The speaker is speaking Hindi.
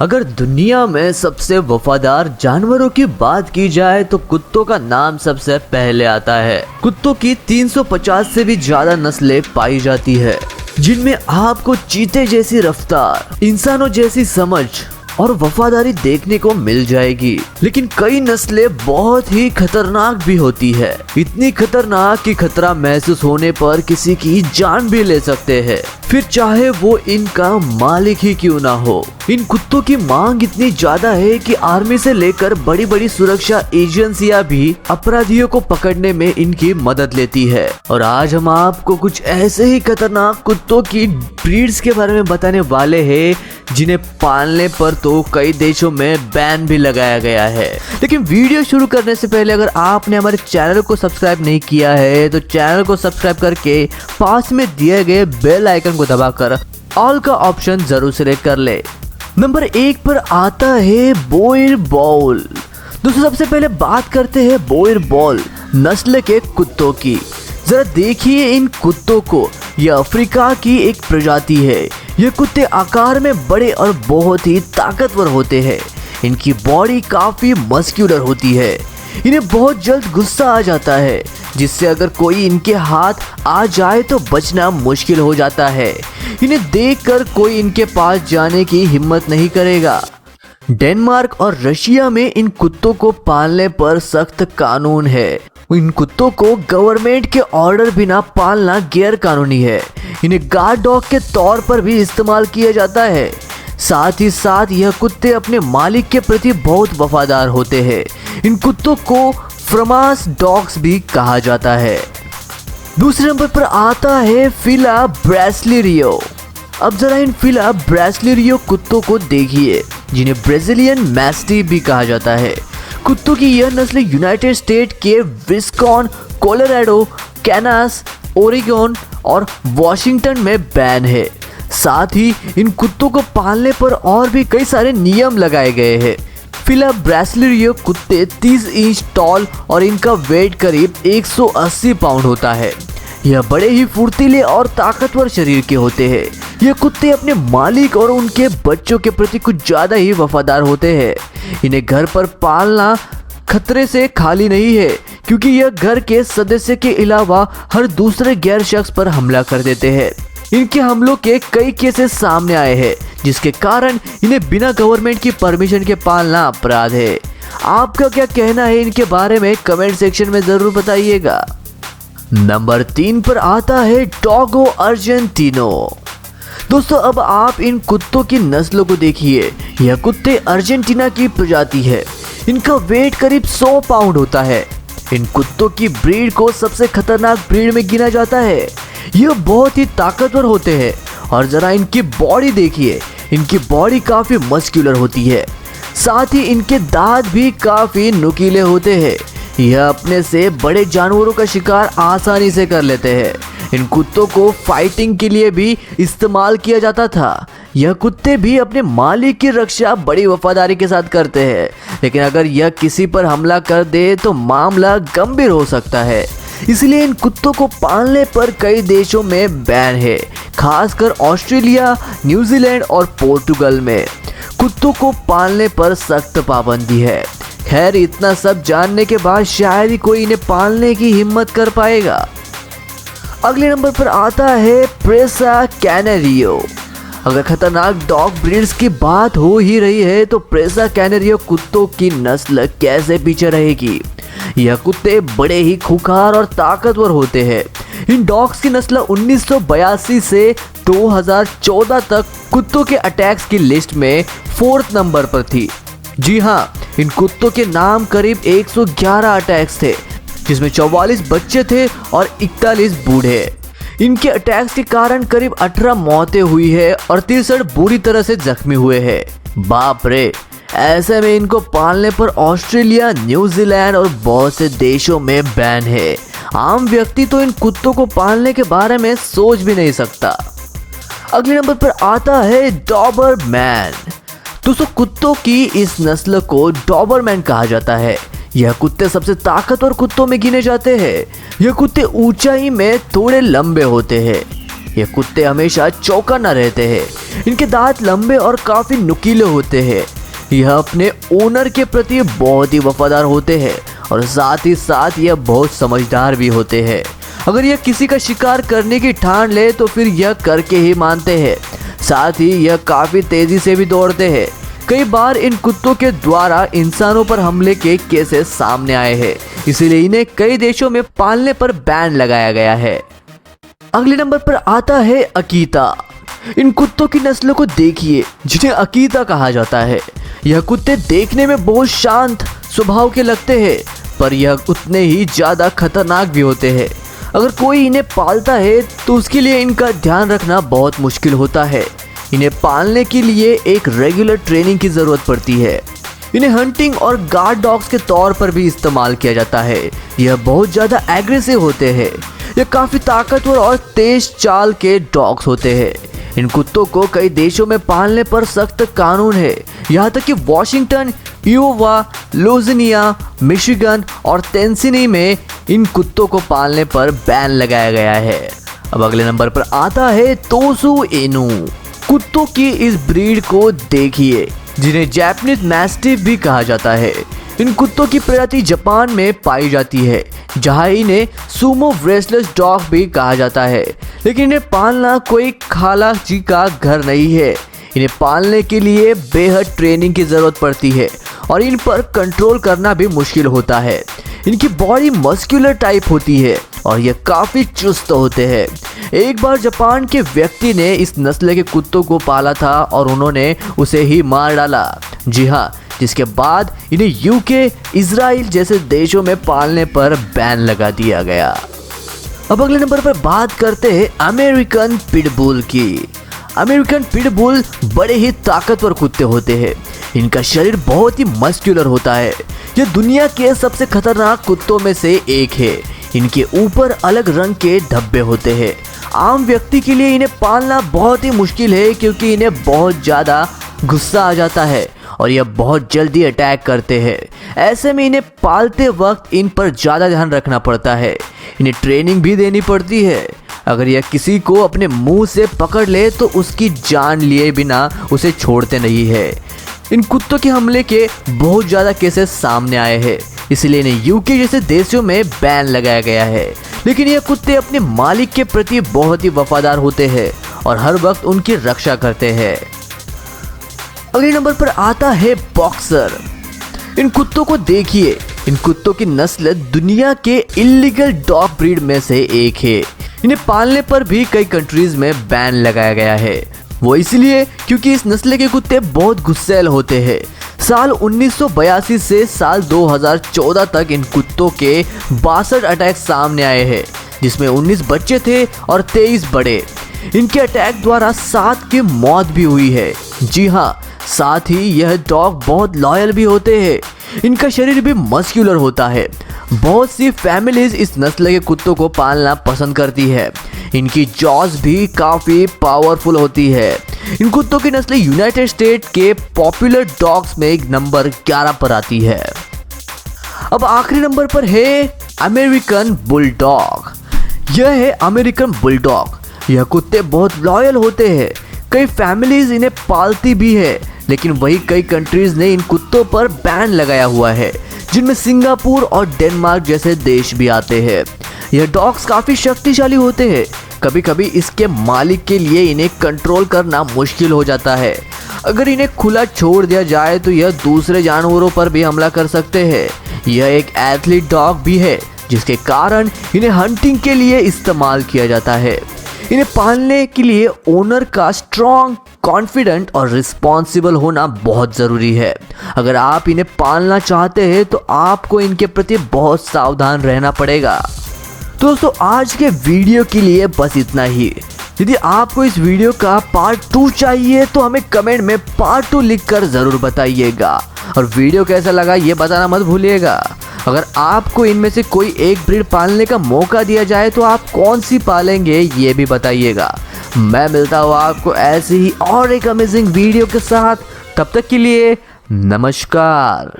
अगर दुनिया में सबसे वफादार जानवरों की बात की जाए तो कुत्तों का नाम सबसे पहले आता है। कुत्तों की 350 से भी ज्यादा नस्लें पाई जाती है, जिनमें आपको चीते जैसी रफ्तार, इंसानों जैसी समझ और वफादारी देखने को मिल जाएगी। लेकिन कई नस्लें बहुत ही खतरनाक भी होती है, इतनी खतरनाक कि खतरा महसूस होने पर किसी की जान भी ले सकते हैं, फिर चाहे वो इनका मालिक ही क्यों ना हो। इन कुत्तों की मांग इतनी ज्यादा है कि आर्मी से लेकर बड़ी बड़ी सुरक्षा एजेंसियां भी अपराधियों को पकड़ने में इनकी मदद लेती है। और आज हम आपको कुछ ऐसे ही खतरनाक कुत्तों की ब्रीड्स के बारे में बताने वाले हैं, जिन्हें पालने पर तो कई देशों में बैन भी लगाया गया है। लेकिन वीडियो शुरू करने से पहले अगर आपने हमारे चैनल को सब्सक्राइब नहीं किया है तो चैनल को सब्सक्राइब करके पास में दिए गए बेल आइकन को दबाकर ऑल का ऑप्शन जरूर सिलेक्ट कर ले। नंबर 1 पर आता है बोयर बॉल। दोस्तों सबसे पहले बात करते हैं बोयर बॉल नस्ल के कुत्तों की। जरा देखिए इन कुत्तों को, यह अफ्रीका की एक प्रजाति है। ये कुत्ते आकार में बड़े और बहुत ही ताकतवर होते हैं। इनकी बॉडी काफी मस्क्यूलर होती है। इन्हें बहुत जल्द गुस्सा आ जाता है, जिससे अगर कोई इनके हाथ आ जाए तो बचना मुश्किल हो जाता है। इन्हें देखकर कोई इनके पास जाने की हिम्मत नहीं करेगा। डेनमार्क और रशिया में इन कुत्तों को पालने पर सख्त कानून है। इन कुत्तों को गवर्नमेंट के ऑर्डर बिना पालना गैर कानूनी है। इन्हें गार्ड डॉग के तौर पर भी इस्तेमाल किया जाता है। साथ ही साथ यह कुत्ते अपने मालिक के प्रति बहुत वफादार होते हैं। इन कुत्तों को फ्रमास डॉग्स भी कहा जाता है। दूसरे नंबर पर आता है फिला ब्रासिलियो। अब जरा इन फिला ब्रासिलियो कुत्तों को देखिए, जिन्हें ब्राजीलियन मैस्टिफ भी कहा जाता है। कुत्तों की यह नस्ल यूनाइटेड स्टेट के विस्कॉन, कोलोराडो, कैनास, ओरेगोन और वॉशिंगटन में बैन है। साथ ही इन कुत्तों को पालने पर और भी कई सारे नियम लगाए गए हैं। फिला ब्रासिलियो कुत्ते 30 इंच टॉल और इनका वेट करीब 180 पाउंड होता है। यह बड़े ही फुर्तीले और ताकतवर शरीर के होते हैं। ये कुत्ते अपने मालिक और उनके बच्चों के प्रति कुछ ज्यादा ही वफादार होते हैं। इन्हें घर पर पालना खतरे से खाली नहीं है, क्योंकि यह घर के सदस्य के अलावा हर दूसरे गैर शख्स पर हमला कर देते हैं। इनके हमलों के कई केसेस सामने आए हैं, जिसके कारण इन्हें बिना गवर्नमेंट की परमिशन के पालना अपराध है। आपका क्या कहना है इनके बारे में कमेंट सेक्शन में जरूर बताइएगा। नंबर 3 पर आता है डॉगो अर्जेंटिनो। दोस्तों अब आप इन कुत्तों की नस्लों को देखिए। यह कुत्ते अर्जेंटीना की प्रजाति है। इनका वेट करीब 100 पाउंड होता है। इन कुत्तों की ब्रीड को सबसे खतरनाक ब्रीड में गिना जाता है। यह बहुत ही ताकतवर होते हैं। और जरा इनकी बॉडी देखिए, इनकी बॉडी काफी मस्क्यूलर होती है। साथ ही इनके दांत भी काफी नुकीले होते हैं। यह अपने से बड़े जानवरों का शिकार आसानी से कर लेते हैं। इन कुत्तों को फाइटिंग के लिए भी इस्तेमाल किया जाता था। यह कुत्ते भी अपने मालिक की रक्षा बड़ी वफादारी के साथ करते हैं, लेकिन अगर यह किसी पर हमला कर दे तो मामला गंभीर हो सकता है। इसलिए इन कुत्तों को पालने पर कई देशों में बैन है, खासकर ऑस्ट्रेलिया, न्यूजीलैंड और पोर्टुगल में कुत्तों को पालने पर सख्त पाबंदी है। खैर इतना सब जानने के बाद शायद ही कोई इन्हें पालने की हिम्मत कर पाएगा। अगले नंबर पर आता है प्रेसा कैनेरियो। अगर खतरनाक डॉग ब्रीड्स की बात हो ही रही है तो प्रेसा कैनेरियो कुत्तों की नस्ल कैसे पीछे रहेगी। यह कुत्ते बड़े ही खूंखार और ताकतवर होते हैं। इन डॉग्स की नस्ल 1982 से 2014 तक कुत्तों के अटैक्स की लिस्ट में 4th नंबर पर थी। जी हाँ, इन कुत्तों के नाम करीब 111 अटैक्स थे, जिसमें 44 बच्चे थे और 41 बूढ़े। इनके अटैक्स के कारण करीब 18 मौतें हुई है और 63 बुरी तरह से जख्मी हुए हैं। बाप रे, ऐसे में इनको पालने पर ऑस्ट्रेलिया, न्यूजीलैंड और बहुत से देशों में बैन है। आम व्यक्ति तो इन कुत्तों को पालने के बारे में सोच भी नहीं सकता। अगले नंबर पर आता है डॉबरमैन। दोस्तों कुत्तों की इस नस्ल को डॉबरमैन कहा जाता है। यह कुत्ते सबसे ताकतवर कुत्तों में गिने जाते हैं। यह कुत्ते ऊंचाई में थोड़े लंबे होते हैं। ये कुत्ते हमेशा चौकन्ना रहते हैं। इनके दांत लंबे और काफी नुकीले होते हैं। यह अपने ओनर के प्रति बहुत ही वफादार होते हैं और साथ ही साथ यह बहुत समझदार भी होते हैं। अगर यह किसी का शिकार करने की ठान ले तो फिर यह करके ही मानते हैं। साथ ही यह काफी तेजी से भी दौड़ते हैं। कई बार इन कुत्तों के द्वारा इंसानों पर हमले के केसेस सामने आए हैं, इसीलिए इन्हें कई देशों में पालने पर बैन लगाया गया है। अगले नंबर पर आता है अकीता। इन कुत्तों की नस्लों को देखिए जिन्हें अकीता कहा जाता है। यह कुत्ते देखने में बहुत शांत स्वभाव के लगते हैं, पर यह उतने ही ज्यादा खतरनाक भी होते हैं। अगर कोई इन्हें पालता है तो उसके लिए इनका ध्यान रखना बहुत मुश्किल होता है। इन्हें पालने के लिए एक रेगुलर ट्रेनिंग की जरूरत पड़ती है। इन्हें हंटिंग और गार्ड डॉग्स के तौर पर भी इस्तेमाल किया जाता है। यह बहुत ज्यादा एग्रेसिव होते हैं। यह काफी ताकतवर और तेज चाल के डॉग्स होते हैं। इन कुत्तों को कई देशों में पालने पर सख्त कानून है। यहाँ तक कि वॉशिंगटन, इयोवा, लुइसियाना, मिशिगन और टेनेसी में इन कुत्तों को पालने पर बैन लगाया गया है। अब अगले नंबर पर आता है तोशू इनु। कुत्तों की इस ब्रीड को देखिए जिन्हें जापानीज मैस्टिफ भी कहा जाता है। इन कुत्तों की प्रजाति जापान में पाई जाती है, जहां इन्हें सुमो रेसलर्स डॉग भी कहा जाता है। लेकिन इन्हें पालना कोई खाला जी का घर नहीं है। इन्हें पालने के लिए बेहद ट्रेनिंग की जरूरत पड़ती है और इन पर कंट्रोल करना भी मुश्किल होता है। इनकी बॉडी मस्कुलर टाइप होती है और ये काफी चुस्त होते हैं। एक बार जापान के व्यक्ति ने इस नस्ल के कुत्तों को पाला था और उन्होंने उसे ही मार डाला। जी हाँ, जिसके बाद इन्हें यूके, इजराइल जैसे देशों में पालने पर बैन लगा दिया गया। अब अगले नंबर पर बात करते हैं अमेरिकन पिटबुल की। अमेरिकन पिटबुल बड़े ही ताकतवर कुत्ते होते हैं। इनका शरीर बहुत ही मस्कुलर होता है। यह दुनिया के सबसे खतरनाक कुत्तों में से एक है। इनके ऊपर अलग रंग के धब्बे होते हैं। आम व्यक्ति के लिए इन्हें पालना बहुत ही मुश्किल है, क्योंकि इन्हें बहुत ज़्यादा गुस्सा आ जाता है और यह बहुत जल्दी अटैक करते हैं। ऐसे में इन्हें पालते वक्त इन पर ज़्यादा ध्यान रखना पड़ता है। इन्हें ट्रेनिंग भी देनी पड़ती है। अगर यह किसी को अपने मुंह से पकड़ ले तो उसकी जान लिए बिना उसे छोड़ते नहीं है। इन कुत्तों के हमले के बहुत ज़्यादा केसेस सामने आए हैं, इसलिए इन्हें यूके जैसे देशों में बैन लगाया गया है। लेकिन यह कुत्ते अपने मालिक के प्रति बहुत ही वफादार होते हैं और हर वक्त उनकी रक्षा करते हैं। अगले नंबर पर आता है बॉक्सर। इन कुत्तों को देखिए। इन कुत्तों की नस्ल दुनिया के इल्लीगल डॉग ब्रीड में से एक है। इन्हें पालने पर भी कई कंट्रीज में बैन लगाया गया है। वो इसलिए क्योंकि इस नस्ल के कुत्ते बहुत गुस्सैल होते हैं। साल 1982 से साल 2014 तक इन कुत्तों के 62 अटैक सामने आए हैं, जिसमें 19 बच्चे थे और 23 बड़े। इनके अटैक द्वारा 7 की मौत भी हुई है। जी हाँ, साथ ही यह डॉग बहुत लॉयल भी होते हैं। इनका शरीर भी मस्कुलर होता है। बहुत सी फैमिलीज इस नस्ल के कुत्तों को पालना पसंद करती है। इनकी जॉज भी काफ़ी पावरफुल होती है। इन कुत्तों की नस्ल यूनाइटेड स्टेट के पॉपुलर डॉग्स में नंबर 11 पर आती है। अब आखिरी नंबर पर है अमेरिकन बुलडॉग। यह है अमेरिकन बुलडॉग। यह कुत्ते बहुत लॉयल होते हैं। कई फैमिलीज इन्हें पालती भी है, लेकिन वही कई कंट्रीज ने इन कुत्तों पर बैन लगाया हुआ है, जिनमें सिंगापुर और डेनमार्क जैसे देश भी आते हैं। यह डॉग्स काफ़ी शक्तिशाली होते हैं। कभी कभी इसके मालिक के लिए इन्हें कंट्रोल करना मुश्किल हो जाता है। अगर इन्हें खुला छोड़ दिया जाए तो यह दूसरे जानवरों पर भी हमला कर सकते हैं। यह एक एथलीट डॉग भी है, जिसके कारण इन्हें हंटिंग के लिए इस्तेमाल किया जाता है। इन्हें पालने के लिए ओनर का स्ट्रॉन्ग, कॉन्फिडेंट और रिस्पॉन्सिबल होना बहुत ज़रूरी है। अगर आप इन्हें पालना चाहते हैं तो आपको इनके प्रति बहुत सावधान रहना पड़ेगा। दोस्तों, आज के वीडियो के लिए बस इतना ही। यदि आपको इस वीडियो का पार्ट 2 चाहिए तो हमें कमेंट में पार्ट 2 लिखकर ज़रूर बताइएगा, और वीडियो कैसा लगा ये बताना मत भूलिएगा। अगर आपको इनमें से कोई एक ब्रीड पालने का मौका दिया जाए तो आप कौन सी पालेंगे ये भी बताइएगा। मैं मिलता हूँ आपको ऐसे ही और एक अमेजिंग वीडियो के साथ। तब तक के लिए नमस्कार।